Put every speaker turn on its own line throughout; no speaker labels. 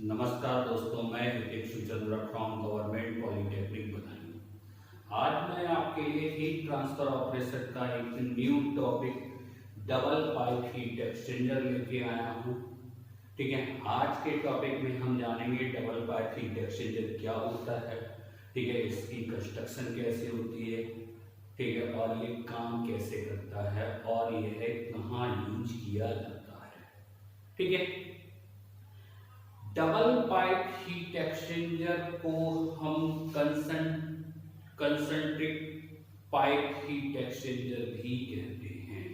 नमस्कार दोस्तों, मैं Hitesh Chandra from government polytechnic Badaun. आज मैं आपके लिए हीट ट्रांसफर ऑपरेशन का एक new topic double pipe heat exchanger लेके आया हूँ। ठीक है, आज के टॉपिक में हम जानेंगे डबल पाइप हीट एक्सचेंजर क्या होता है, ठीक है, इसकी कंस्ट्रक्शन कैसे होती है, ठीक है, और ये काम कैसे करता है और यह कहाँ यूज किया जाता है। ठीक है, डबल पाइप हीट एक्सचेंजर को हम कंसंट्रिक पाइप हीट एक्सचेंजर भी कहते हैं।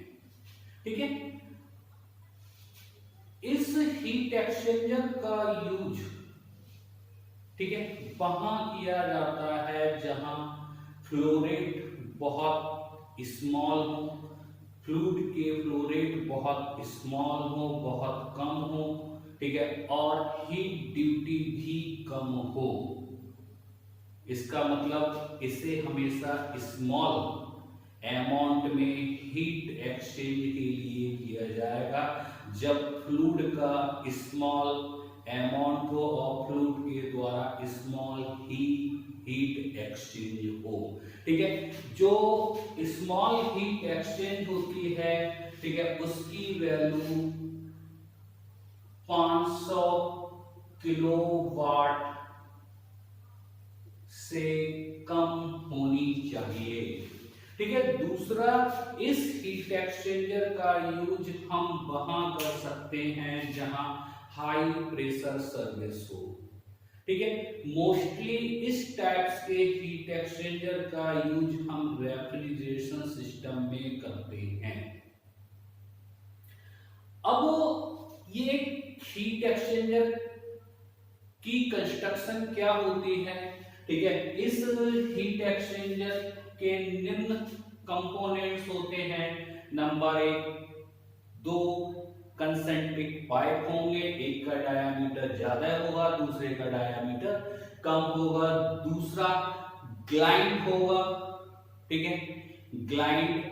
ठीक है, इस हीट एक्सचेंजर का यूज, ठीक है, वहां किया जाता है जहां फ्लो रेट बहुत स्मॉल हो, फ्लूइड के फ्लो रेट बहुत स्मॉल हो, बहुत कम हो, ठीक है, और हीट ड्यूटी भी कम हो। इसका मतलब इसे हमेशा स्मॉल अमाउंट में हीट एक्सचेंज के लिए किया जाएगा जब फ्लूइड का स्मॉल अमाउंट हो और फ्लूइड के द्वारा स्मॉल हीट एक्सचेंज हो। ठीक है, जो स्मॉल हीट एक्सचेंज होती है, ठीक है, उसकी वैल्यू 500 किलोवाट से कम होनी चाहिए। ठीक है, दूसरा, इस हीट एक्सचेंजर का यूज हम वहां कर सकते हैं जहां हाई प्रेशर सर्विस हो। ठीक है, मोस्टली इस टाइप्स के हीट एक्सचेंजर का यूज हम रेफ्रिजरेशन सिस्टम में करते हैं। अब ये हीट एक्सचेंजर की कंस्ट्रक्शन क्या होती है। ठीक है, इस हीट एक्सचेंजर के निम्न कंपोनेंट्स होते हैं। नंबर 1, 2 कंसेंट्रिक पाइप होंगे, एक का डायामीटर ज्यादा होगा, दूसरे का डायामीटर कम होगा। दूसरा, ग्लाइंड होगा, ठीक है, ग्लाइंड,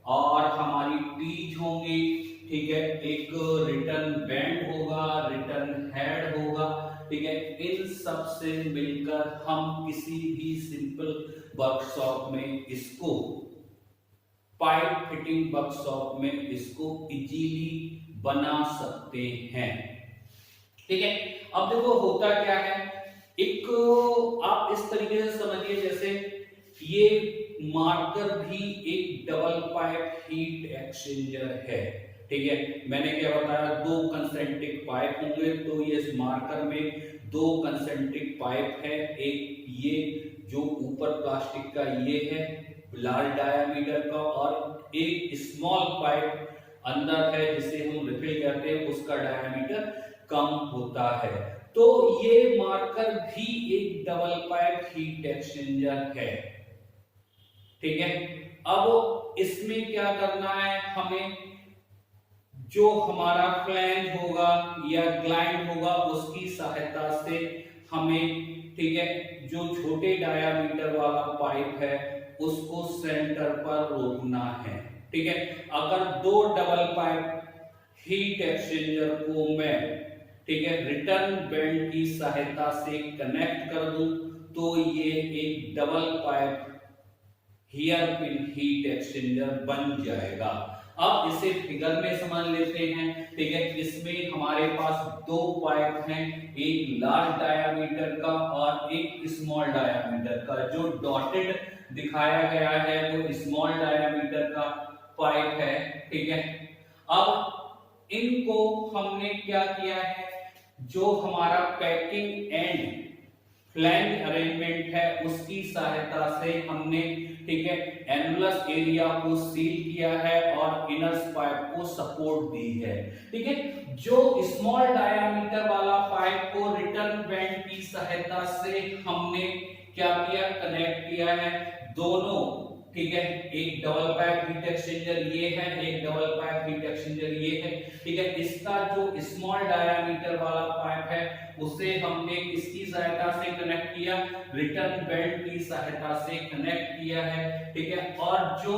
और हमारी टीज होंगी, ठीक है, एक रिटर्न बैंड होगा, रिटर्न हेड होगा। ठीक है, इन सब से मिलकर हम किसी भी सिंपल वर्कशॉप में इसको, पाइप फिटिंग वर्कशॉप में इसको इजीली बना सकते हैं। ठीक है, अब देखो होता क्या है, एक आप इस तरीके से समझिए जैसे ये मार्कर भी एक डबल पाइप हीट एक्सचेंजर है। ठीक है, मैंने क्या बताया, 2 कंसेंट्रिक पाइप होंगे, तो ये इस मार्कर में 2 कंसेंट्रिक पाइप है। एक ये जो ऊपर प्लास्टिक का ये है लार्ज डायामीटर का, और एक स्मॉल पाइप अंदर है जिसे हम रिफिल कहते हैं, उसका डायामीटर कम होता है। तो ये मार्कर भी एक डबल पाइप हीट एक्सचेंजर है। ठीक है, अब इसमें क्या करना है, हमें जो हमारा फ्लैंज होगा या ग्लाइंड होगा उसकी सहायता से हमें, ठीक है, जो छोटे डायामीटर वाला पाइप है उसको सेंटर पर रोकना है। ठीक है, अगर 2 डबल पाइप हीट एक्सचेंजर को मैं, ठीक है, रिटर्न बैंड की सहायता से कनेक्ट कर दूं तो ये एक double pipe here pin heat exchanger बन जाएगा। अब इसे फिगर में समझ लेते हैं। ठीक है, इसमें हमारे पास 2 पाइप हैं, एक लार्ज डायामीटर का और एक स्मॉल डायामीटर का। जो डॉटेड दिखाया गया है वो स्मॉल डायामीटर का पाइप है। ठीक है, अब इनको हमने क्या किया है, जो हमारा पैकिंग एंड फ्लैंज अरेंजमेंट है उसकी सहायता से हमने, ठीक है, एनुलस एरिया को सील किया है और इनर्स पाइप को सपोर्ट दी है। ठीक है, जो स्मॉल डायामीटर वाला पाइप को रिटर्न बैंड की सहायता से हमने क्या किया, कनेक्ट किया है दोनों। ठीक है, एक डबल पाइप हीट एक्सचेंजर ये है, एक डबल पाइप हीट एक्सचेंजर ये है। ठीक है, इसका जो स्मॉल डायामीटर वाला पाइप है उसे हमने किसकी सहायता से कनेक्ट किया, रिटर्न बैंड की सहायता से कनेक्ट किया है। ठीक है, और जो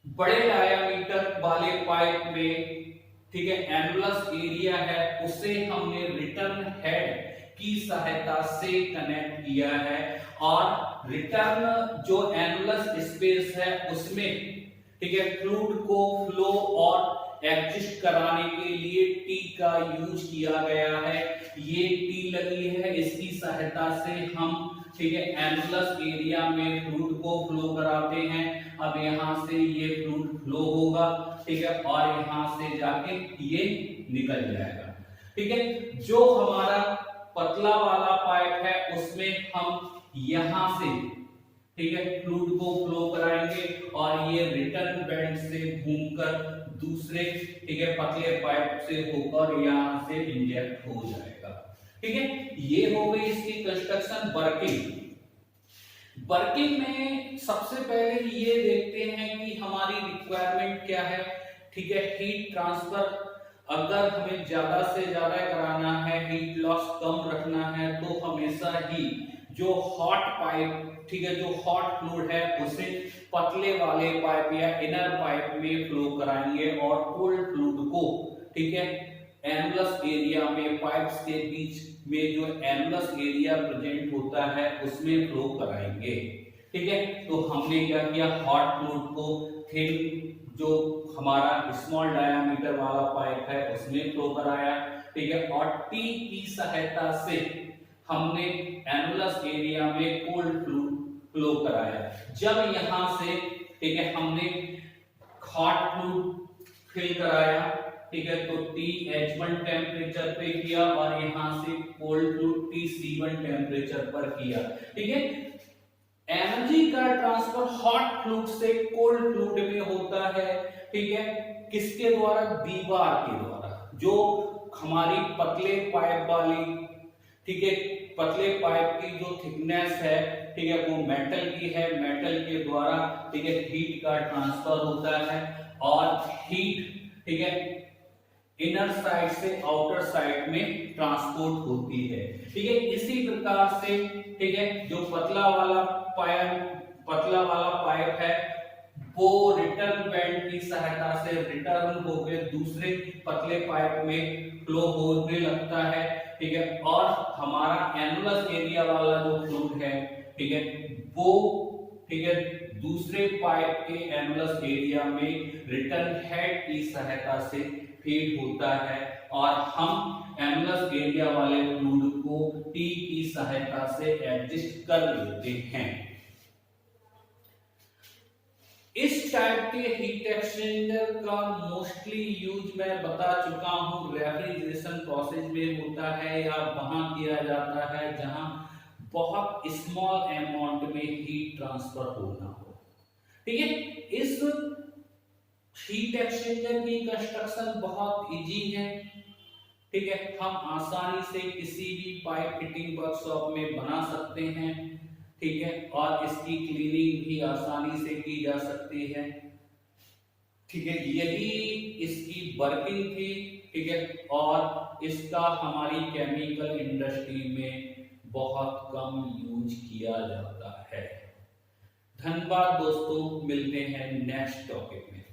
बड़े डायामीटर वाले पाइप में, ठीक है, एनुलस एरिया है उसे हमने रिटर्न हेड की सहायता से कनेक्ट किया है, और रिटर्न जो एनुलस स्पेस है उसमें, ठीक है, फ्लूइड को फ्लो और एडजस्ट कराने के लिए टी का यूज किया गया है। ये टी लगी है, इसकी सहायता से हम, ठीक है, एनुलस एरिया में फ्लूइड को फ्लो कराते हैं। अब यहां से ये फ्लूइड फ्लो होगा, ठीक है, और यहां से जाके ये निकल जाएगा। ठीक है, जो हमारा पतला वाला पाइप है उसमें हम यहां से, ठीक है, फ्लूइड को फ्लो कराएंगे और ये रिटर्न बेंड से घूमकर दूसरे, ठीक है, पतले पाइप से होकर यहां से इंजेक्ट हो जाएगा। ठीक है, ये हो गई इसकी कंस्ट्रक्शन। वर्किंग में सबसे पहले ये देखते हैं कि हमारी रिक्वायरमेंट क्या है। ठीक है, हीट ट्रांसफर अगर हमें ज्यादा से ज्यादा कराना है, हीट लॉस कम रखना है, तो हमेशा ही जो हॉट पाइप, ठीक है, जो हॉट फ्लूइड है उसे पतले वाले पाइप या इनर पाइप में फ्लो कराएंगे और कोल्ड फ्लूइड को, ठीक है, एनुलस एरिया में पाइप्स के बीच में जो एनुलस एरिया प्रेजेंट होता है उसमें फ्लो कराएंगे। ठीक है, तो हमने क्या किया, हॉट फ्लूइड को थिन जो हमारा स्मॉल डायामीटर वाला पाइप है उसमें फ्लो कराया। ठीक है, और टी की सहायता से हमने एनुलस एरिया में कोल्ड फ्लो कराया। जब यहां से, ठीक है, हमने हॉट फ्लूइड फिल कराया, ठीक है, तो TH1 टेम्परेचर पे किया और यहां से कोल्ड फ्लूइड TC1 टेम्परेचर पर किया। ठीक है, एनर्जी का ट्रांसफर हॉट फ्लूइड से कोल्ड फ्लूइड में होता है। ठीक है, किसके द्वारा, दीवार के द्वारा। जो हमारी पतले पाइप वाली, ठीक है, पतले पाइप की जो थिकनेस है, ठीक है, वो मेटल की है, मेटल के द्वारा, ठीक है, हीट का ट्रांसफर होता है और हीट, ठीक है, इनर साइड से आउटर साइड में ट्रांसपोर्ट होती है। ठीक है, इसी प्रकार से, ठीक है, जो पतला वाला पाइप है वो रिटर्न बेंड की सहायता से रिटर्न होकर दूसरे पतले पाइप में फ्लो होने लगता है। ठीक है, और हमारा एनुलस एरिया वाला जो फ्लूइड है, ठीक है, वो, ठीक है, दूसरे पाइप के एनुलस एरिया में रिटर्न हेड की सहायता से फीड होता है और हम एनुलस एरिया वाले फ्लूइड को टी की सहायता से एडजस्ट कर लेते हैं। इस टाइप के हीट एक्सचेंजर का मोस्टली यूज मैं बता चुका हूं, रेफ्रिजरेशन प्रोसेस में होता है या वहां किया जाता है जहां बहुत स्मॉल अमाउंट में हीट ट्रांसफर होना हो। ठीक है, इस हीट एक्सचेंजर की कंस्ट्रक्शन बहुत इजी है। ठीक है, हम आसानी से किसी भी पाइप फिटिंग वर्कशॉप में बना सकते हैं। ठीक है, और इसकी क्लीनिंग भी आसानी से की जा सकती है। ठीक है, यही इसकी वर्किंग थी। ठीक है, और इसका हमारी केमिकल इंडस्ट्री में बहुत कम यूज किया जाता है। धन्यवाद दोस्तों, मिलते हैं नेक्स्ट टॉपिक में।